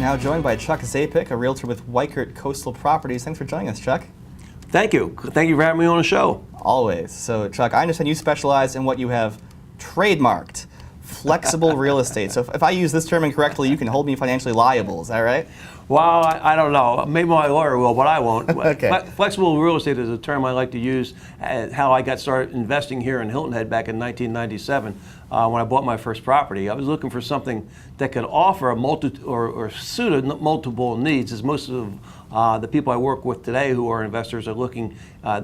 now joined by Chuck Zapiec, a realtor with Weichert Coastal Properties. Thanks for joining us, Chuck. Thank you. Thank you for having me on the show. Always. So, Chuck, I understand you specialize in what you have trademarked, flexible real estate. So if I use this term incorrectly, you can hold me financially liable. Is that right? Well, I don't know. Maybe my lawyer will, but I won't. Okay. Flexible real estate is a term I like to use. How I got started investing here in Hilton Head back in 1997 when I bought my first property. I was looking for something that could offer or suit multiple needs, as most of the people I work with today who are investors are looking,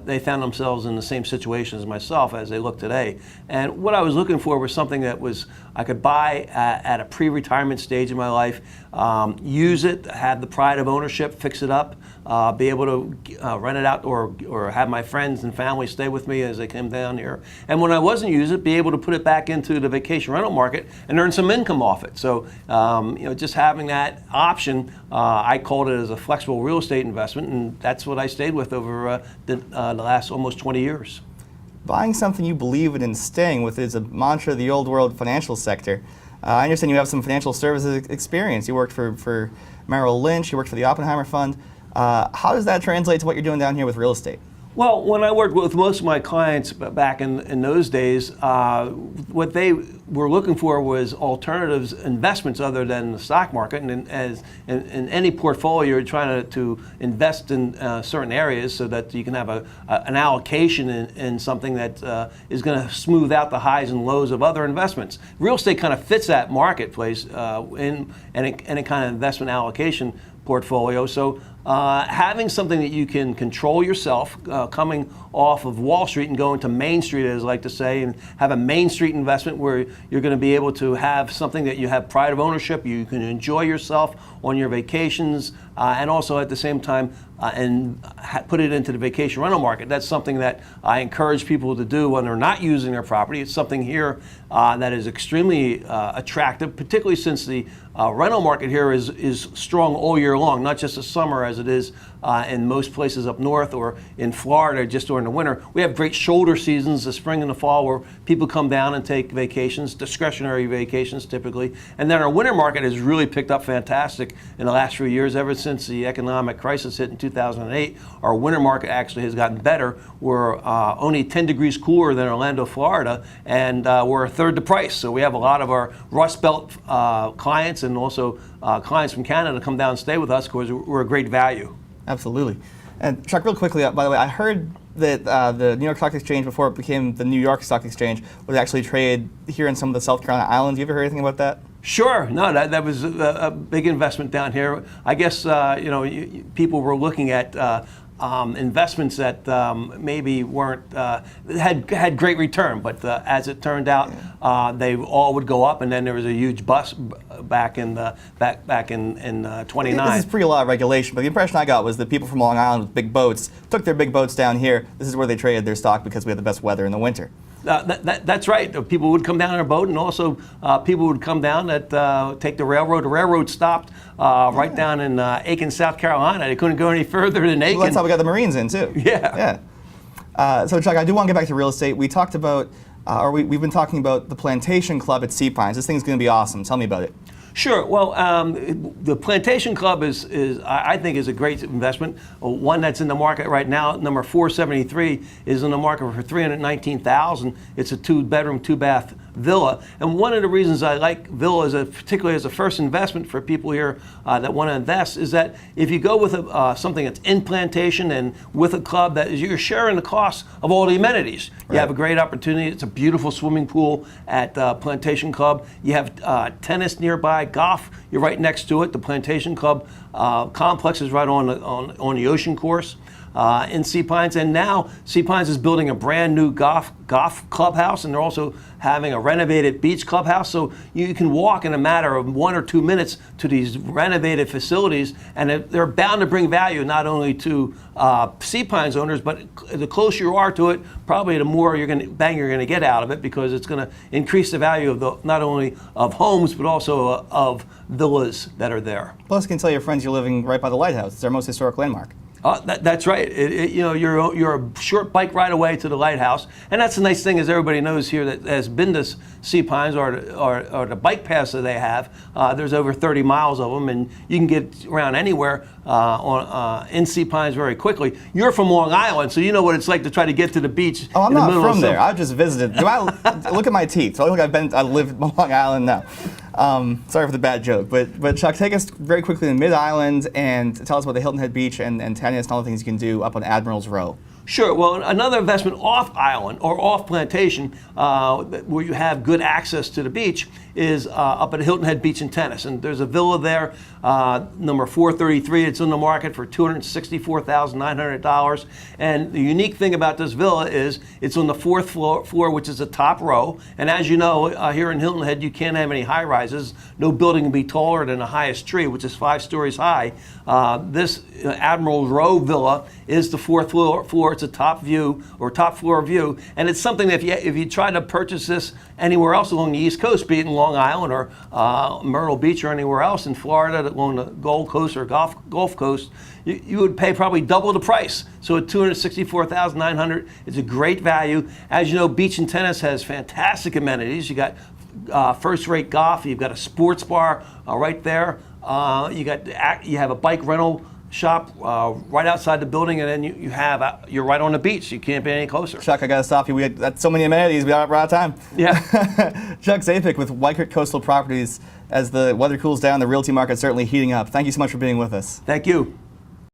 they found themselves in the same situation as myself as they look today. And what I was looking for was something that I could buy at a pre-retirement stage in my life, use it, have the pride of ownership, fix it up, be able to rent it out or have my friends and family stay with me as they come down here. And when I wasn't using it, be able to put it back into the vacation rental market and earn some income off it. So just having that option, I called it as a flexible real estate investment, and that's what I stayed with over the last almost 20 years. Buying something you believe in and staying with is a mantra of the old world financial sector. I understand you have some financial services experience. You worked for Merrill Lynch, you worked for the Oppenheimer Fund. How does that translate to what you're doing down here with real estate? Well, when I worked with most of my clients back in those days, what they were looking for was alternatives, investments other than the stock market. And in any portfolio, you're trying to invest in certain areas so that you can have an allocation in something that is going to smooth out the highs and lows of other investments. Real estate kind of fits that marketplace in any kind of investment allocation portfolio. So having something that you can control yourself, coming off of Wall Street and going to Main Street, as I like to say, and have a Main Street investment where you're going to be able to have something that you have pride of ownership, you can enjoy yourself on your vacations, and also at the same time put it into the vacation rental market. That's something that I encourage people to do when they're not using their property. It's something here that is extremely attractive, particularly since the rental market here is strong all year long, not just the summer as it is in most places up north or in Florida just during the winter. We have great shoulder seasons, the spring and the fall, where people come down and take vacations, discretionary vacations typically. And then our winter market has really picked up fantastic in the last few years. Ever since the economic crisis hit in 2008, our winter market actually has gotten better. We're only 10 degrees cooler than Orlando, Florida, and we're a third the price. So we have a lot of our Rust Belt clients and also clients from Canada come down and stay with us because we're a great value. Absolutely. And Chuck, real quickly, by the way, I heard that the New York Stock Exchange, before it became the New York Stock Exchange, would actually trade here in some of the South Carolina islands. You ever heard anything about that? Sure. No, that was a big investment down here. I guess people were looking at investments that maybe weren't had great return, but as it turned out, they all would go up, and then there was a huge bust back in 29. This is pre a lot of regulation, but the impression I got was that people from Long Island with big boats took their big boats down here. This is where they traded their stock because we had the best weather in the winter. That's right. People would come down in a boat, and also people would come down that take the railroad. The railroad stopped right down in Aiken, South Carolina. They couldn't go any further than Aiken. Well, that's how we got the Marines in, too. Yeah. So, Chuck, I do want to get back to real estate. We talked about, we've been talking about the Plantation Club at Sea Pines. This thing's going to be awesome. Tell me about it. Sure. Well, the Plantation Club I think is a great investment. One that's in the market right now, number 473, is in the market for $319,000. It's a 2-bedroom, 2-bath villa. And one of the reasons I like villas, particularly as a first investment for people here that want to invest, is that if you go with something that's in Plantation and with a club, that you're sharing the cost of all the amenities. Right. You have a great opportunity. It's a beautiful swimming pool at Plantation Club. You have tennis nearby, golf. You're right next to it. The Plantation Club complex is right on the ocean course. In Sea Pines, and now Sea Pines is building a brand new golf clubhouse, and they're also having a renovated beach clubhouse. So you can walk in a matter of 1 or 2 minutes to these renovated facilities, and they're bound to bring value not only to Sea Pines owners, but the closer you are to it, probably the more you're going to get out of it, because it's going to increase the value of not only of homes but also of villas that are there. Plus, you can tell your friends you're living right by the lighthouse. It's our most historic landmark. That's right. You're a short bike ride away to the lighthouse, and that's the nice thing, as everybody knows here that has been to Sea Pines or the bike paths that they have. There's over 30 miles of them, and you can get around anywhere in Sea Pines very quickly. You're from Long Island, so you know what it's like to try to get to the beach. Oh, I'm not from there. I've just visited. Look at my teeth. So I look like I live in Long Island now. Sorry for the bad joke, but Chuck, take us very quickly to Mid-Island and tell us about the Hilton Head Beach and Tanias and all the things you can do up on Admiral's Row. Sure. Well, another investment off island or off plantation where you have good access to the beach is up at Hilton Head Beach in Tennis. And there's a villa there, number 433. It's on the market for $264,900. And the unique thing about this villa is it's on the fourth floor, which is the top row. And as you know, here in Hilton Head, you can't have any high rises. No building can be taller than the highest tree, which is 5 stories high. This Admiral's Row villa is the fourth floor. It's a top view or top floor view, and it's something that if you try to purchase this anywhere else along the East Coast, be it in Long Island or Myrtle Beach or anywhere else in Florida along the Gold Coast or Gulf Coast, you would pay probably double the price. So at $264,900, it's a great value. As you know, Beach and Tennis has fantastic amenities. You got first-rate golf. You've got a sports bar right there. You have a bike rental shop right outside the building, and then you're right on the beach. You can't be any closer. Chuck, I gotta stop you. That's so many amenities. We're out of time. Yeah. Chuck Zapiec with Weichert Coastal Properties. As the weather cools down, the realty market's certainly heating up. Thank you so much for being with us. Thank you.